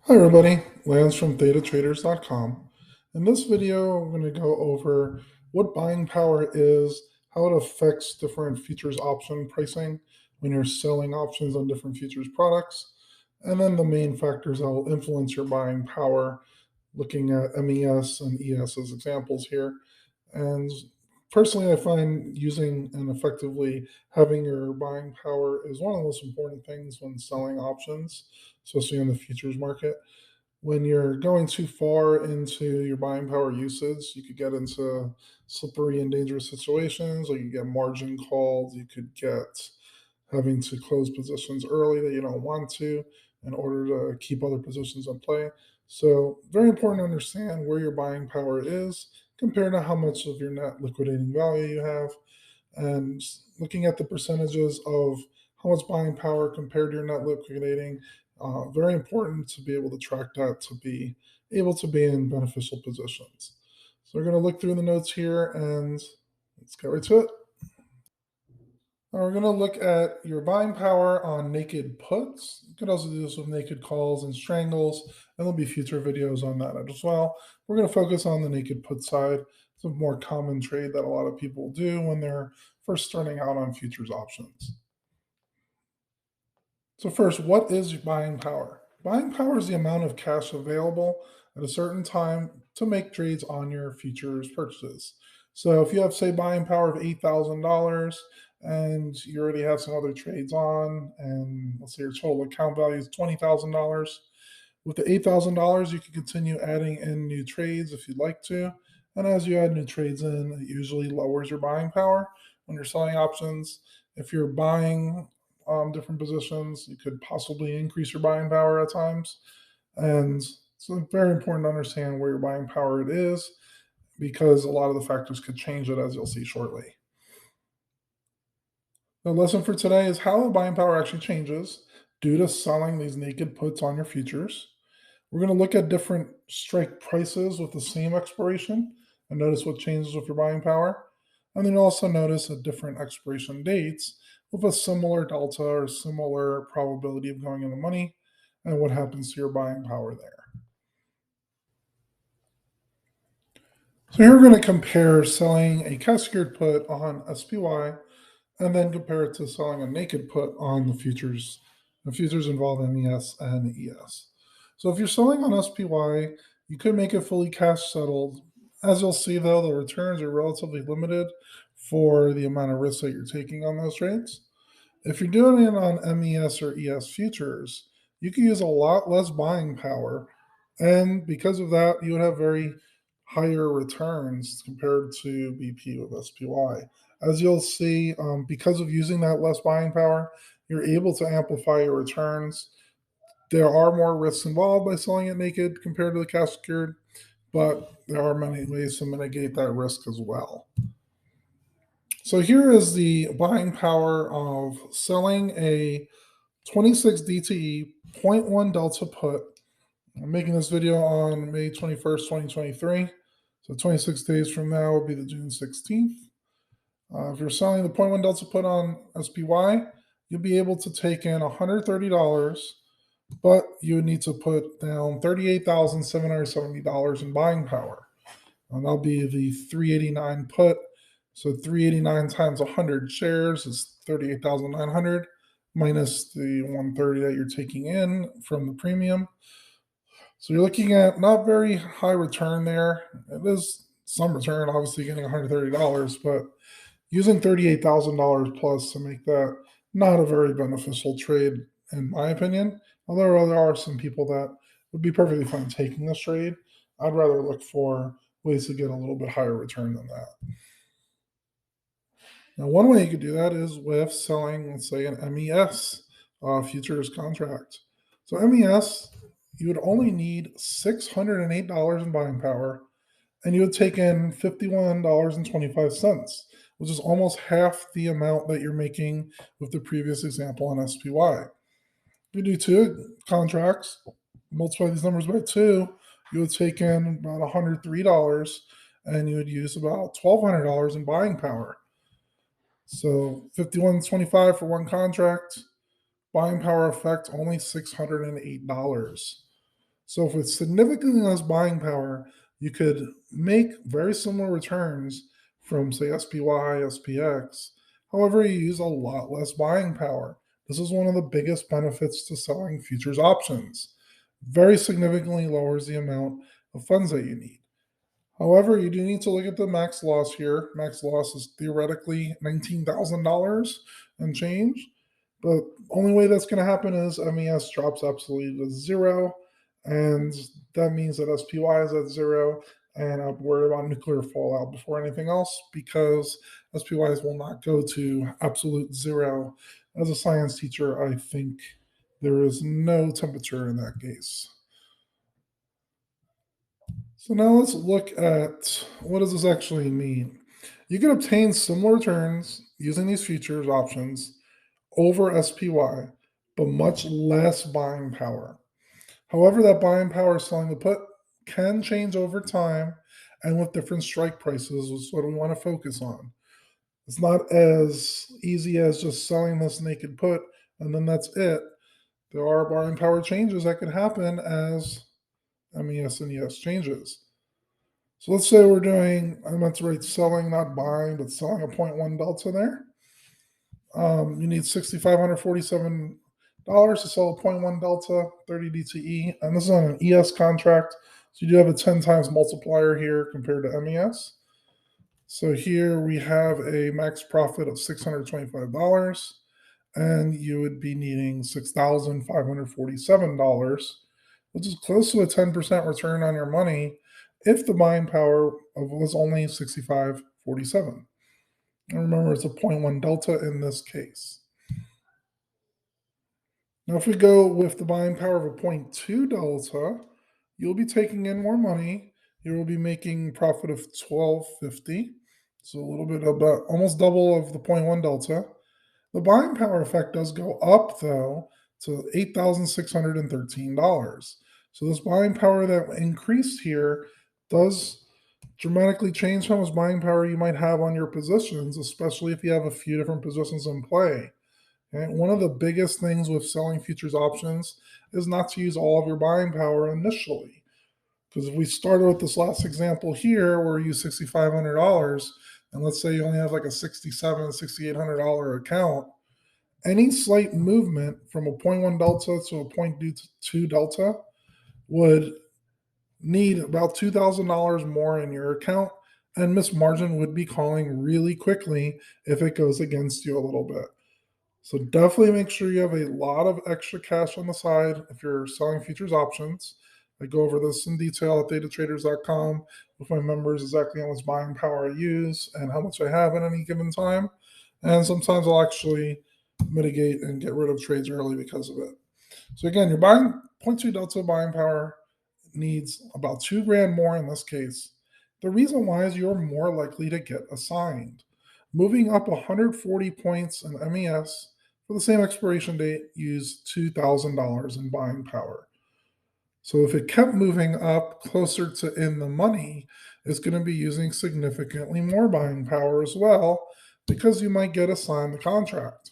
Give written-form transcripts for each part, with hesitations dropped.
Hi everybody, Lance from thetatraders.com. In this video, I'm going to go over what buying power is, how it affects different futures option pricing when you're selling options on different futures products, and then the main factors that will influence your buying power, looking at MES and ES as examples here. And personally, I find using and effectively having your buying power is one of the most important things when selling options, especially in the futures market. When you're going too far into your buying power usage, you could get into slippery and dangerous situations, or you get margin called. You could get having to close positions early that you don't want to in order to keep other positions in play. So, very important to understand where your buying power is compared to how much of your net liquidating value you have, and looking at the percentages of how much buying power compared to your net liquidating. Very important to be able to track that to be able to be in beneficial positions. So we're going to look through the notes here and let's get right to it. Now we're going to look at your buying power on naked puts. You could also do this with naked calls and strangles, and there'll be future videos on that as well. We're going to focus on the naked put side. It's a more common trade that a lot of people do when they're first starting out on futures options. So first, what is buying power? Buying power is the amount of cash available at a certain time to make trades on your futures purchases. So if you have, say, buying power of $8,000 and you already have some other trades on, and let's say your total account value is $20,000, with the $8,000, you can continue adding in new trades if you'd like to. And as you add new trades in, it usually lowers your buying power when you're selling options. If you're buying different positions, you could possibly increase your buying power at times. And so very important to understand where your buying power it is, because a lot of the factors could change it, as you'll see shortly. The lesson for today is how the buying power actually changes due to selling these naked puts on your futures. We're going to look at different strike prices with the same expiration and notice what changes with your buying power. And then also notice at different expiration dates with a similar delta or similar probability of going in the money and what happens to your buying power there. So here we're going to compare selling a cash secured put on SPY and then compare it to selling a naked put on the futures. The futures involve MES and ES. So if you're selling on SPY, you could make it fully cash settled. As you'll see, though, the returns are relatively limited for the amount of risk that you're taking on those trades. If you're doing it on MES or ES futures, you can use a lot less buying power. And because of that, you would have very higher returns compared to BP with SPY. As you'll see, because of using that less buying power, you're able to amplify your returns. There are more risks involved by selling it naked compared to the cash secured, but there are many ways to mitigate that risk as well. So here is the buying power of selling a 26 DTE 0.1 delta put. I'm making this video on May 21st, 2023. So 26 days from now will be the June 16th. If you're selling the 0.1 delta put on SPY, you'll be able to take in $130, but you would need to put down $38,770 in buying power. And that'll be the 389 put. So 389 times 100 shares is 38,900 minus the 130 that you're taking in from the premium. So you're looking at not very high return there. It is some return, obviously getting $130, but using $38,000 plus to make that not a very beneficial trade, in my opinion. Although there are some people that would be perfectly fine taking this trade, I'd rather look for ways to get a little bit higher return than that. Now, one way you could do that is with selling, let's say, an MES futures contract. So MES, you would only need $608 in buying power, and you would take in $51.25, which is almost half the amount that you're making with the previous example on SPY. If you do two contracts, multiply these numbers by two, you would take in about $103, and you would use about $1,200 in buying power. So 51.25 for one contract, buying power effect only $608. So if with significantly less buying power, you could make very similar returns from, say, SPY, SPX. However, you use a lot less buying power. This is one of the biggest benefits to selling futures options. Very significantly lowers the amount of funds that you need. However, you do need to look at the max loss here. Max loss is theoretically $19,000 and change. But only way that's going to happen is MES drops absolutely to zero. And that means that SPY is at zero. And I'm worried about nuclear fallout before anything else because SPYs will not go to absolute zero. As a science teacher, I think there is no temperature in that case. So now let's look at what does this actually mean. You can obtain similar returns using these futures options over SPY, but much less buying power. However, that buying power selling the put can change over time and with different strike prices is what we want to focus on. It's not as easy as just selling this naked put and then that's it. There are buying power changes that could happen as MES and ES changes. So let's say we're doing, I meant to write selling, not buying, but selling a zero point 0.1 delta there. You need $6,547 to sell a zero point 0.1 delta, 30 DTE, and this is on an ES contract. So you do have a 10 times multiplier here compared to MES. So here we have a max profit of $625, and you would be needing $6,547, which is close to a 10% return on your money if the buying power was only 65.47. And remember, it's a 0.1 delta in this case. Now, if we go with the buying power of a 0.2 delta, you'll be taking in more money. You will be making profit of 12.50. So a little bit about almost double of the 0.1 delta. The buying power effect does go up though to $8,613. So this buying power that increased here does dramatically change how much buying power you might have on your positions, especially if you have a few different positions in play. And one of the biggest things with selling futures options is not to use all of your buying power initially. Because if we started with this last example here where you use $6,500, and let's say you only have like a $6,700, $6,800 account, any slight movement from a zero point 0.1 delta to a 0.2 delta would need about $2,000 more in your account, and Miss Margin would be calling really quickly if it goes against you a little bit. So definitely make sure you have a lot of extra cash on the side if you're selling futures options. I go over this in detail at datatraders.com with my members exactly how much buying power I use and how much I have at any given time. And sometimes I'll actually mitigate and get rid of trades early because of it. So again, you're buying 0.2 delta buying power needs about $2,000 more in this case. The reason why is you're more likely to get assigned. Moving up 140 points in MES for the same expiration date used $2,000 in buying power. So if it kept moving up closer to in the money, it's going to be using significantly more buying power as well because you might get assigned the contract.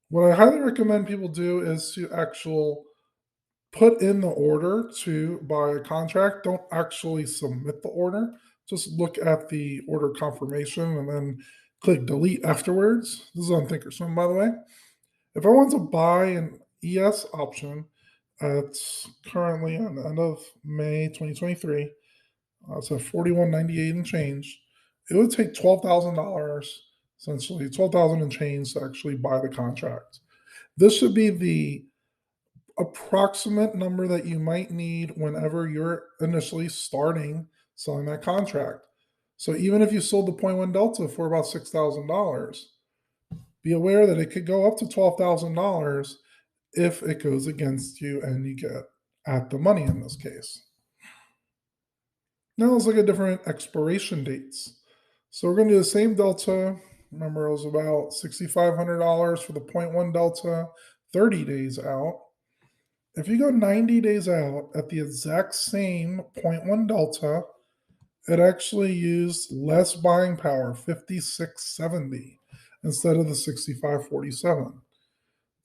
What I highly recommend people do is to put in the order to buy a contract. Don't actually submit the order. Just look at the order confirmation and then click delete afterwards. This is on Thinkorswim, by the way. If I want to buy an ES option, it's currently on the end of May 2023. It's at 41.98 and change. It would take $12,000, essentially 12,000 and change to actually buy the contract. This should be the approximate number that you might need whenever you're initially starting selling that contract. So even if you sold the zero point 0.1 delta for about $6,000, be aware that it could go up to $12,000 if it goes against you and you get at the money in this case. Now let's look at different expiration dates. So we're going to do the same delta. Remember, it was about $6,500 for the 0.1 delta, 30 days out. If you go 90 days out at the exact same 0.1 delta, it actually used less buying power, 56.70, instead of the 65.47.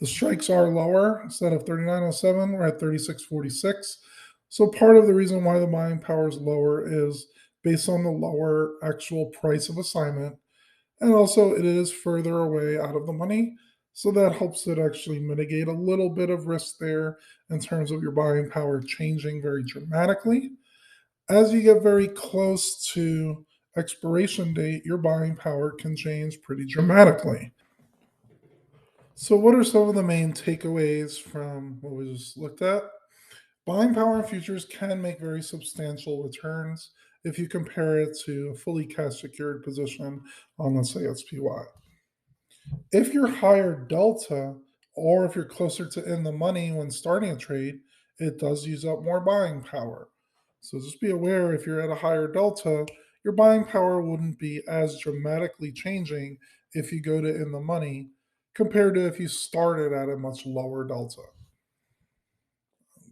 The strikes are lower. Instead of 39.07, we're at 36.46. So part of the reason why the buying power is lower is based on the lower actual price of assignment. And also, it is further away out of the money. So that helps it actually mitigate a little bit of risk there in terms of your buying power changing very dramatically. As you get very close to expiration date, your buying power can change pretty dramatically. So, what are some of the main takeaways from what we just looked at? Buying power in futures can make very substantial returns if you compare it to a fully cash secured position on, let's say, SPY. If you're higher delta, or if you're closer to in the money when starting a trade, it does use up more buying power. So just be aware, if you're at a higher delta, your buying power wouldn't be as dramatically changing if you go to in the money compared to if you started at a much lower delta.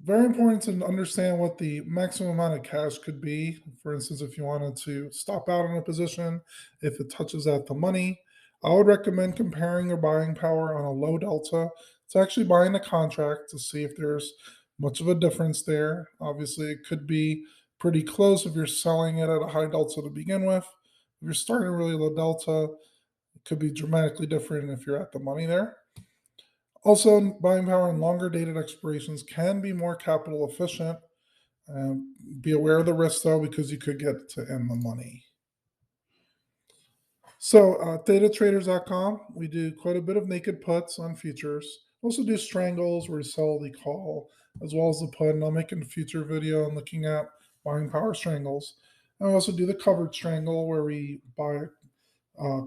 Very important to understand what the maximum amount of cash could be. For instance, if you wanted to stop out on a position, if it touches at the money, I would recommend comparing your buying power on a low delta to actually buying a contract to see if there's much of a difference there. Obviously, it could be pretty close if you're selling it at a high delta to begin with. If you're starting really low delta, it could be dramatically different if you're at the money there. Also, buying power and longer dated expirations can be more capital efficient. Be aware of the risk though, because you could get to end the money. So, datatraders.com, we do quite a bit of naked puts on futures. Also do strangles where we sell the call as well as the put. And I'll make a future video on looking at buying power strangles. And we also do the covered strangle where we buy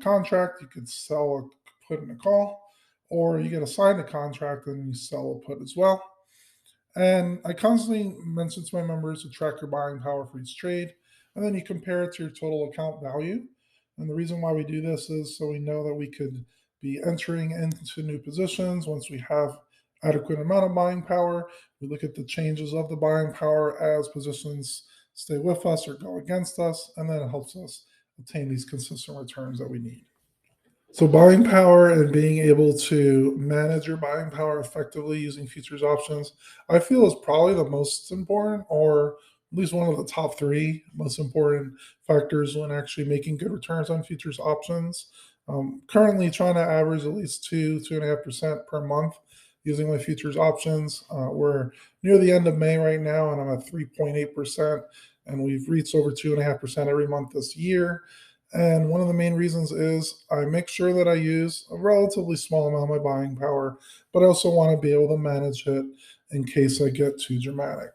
contract, you could sell a put and a call, or you get assigned a contract and you sell a put as well. And I constantly mention to my members to track your buying power for each trade, and then you compare it to your total account value. And the reason why we do this is so we know that we could be entering into new positions once we have adequate amount of buying power. We look at the changes of the buying power as positions stay with us or go against us, and then it helps us obtain these consistent returns that we need. So, buying power and being able to manage your buying power effectively using futures options, I feel is probably the most important, or at least one of the top three most important factors when actually making good returns on futures options. Currently, trying to average at least 2.5% per month using my futures options. We're near the end of May right now, and I'm at 3.8%, and we've reached over 2.5% every month this year. And one of the main reasons is I make sure that I use a relatively small amount of my buying power, but I also want to be able to manage it in case I get too dramatic.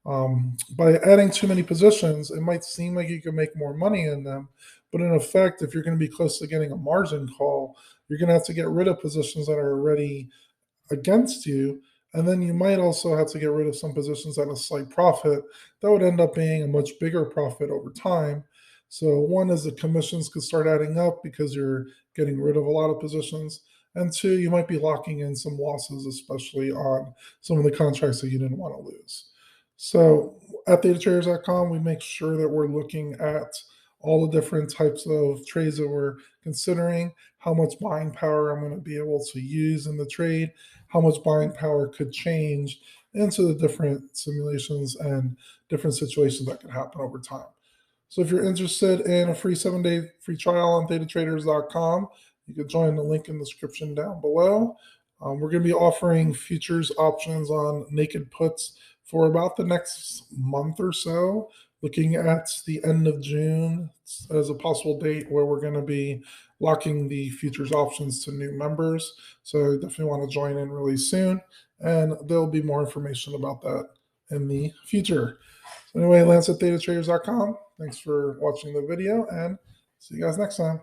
By adding too many positions, it might seem like you can make more money in them, but in effect, if you're going to be close to getting a margin call, you're going to have to get rid of positions that are already against you. And then you might also have to get rid of some positions at a slight profit that would end up being a much bigger profit over time. So, one is the commissions could start adding up because you're getting rid of a lot of positions. And two, you might be locking in some losses, especially on some of the contracts that you didn't want to lose. So, at datatraders.com, we make sure that we're looking at all the different types of trades that we're considering, how much buying power I'm going to be able to use in the trade, how much buying power could change into the different simulations and different situations that could happen over time. So if you're interested in a free 7-day free trial on datatraders.com, you can join the link in the description down below. We're going to be offering futures options on naked puts for about the next month or so, looking at the end of June as a possible date where we're going to be locking the futures options to new members. So definitely want to join in really soon, and there'll be more information about that in the future. So anyway, Lance at datatraders.com. Thanks for watching the video, and see you guys next time.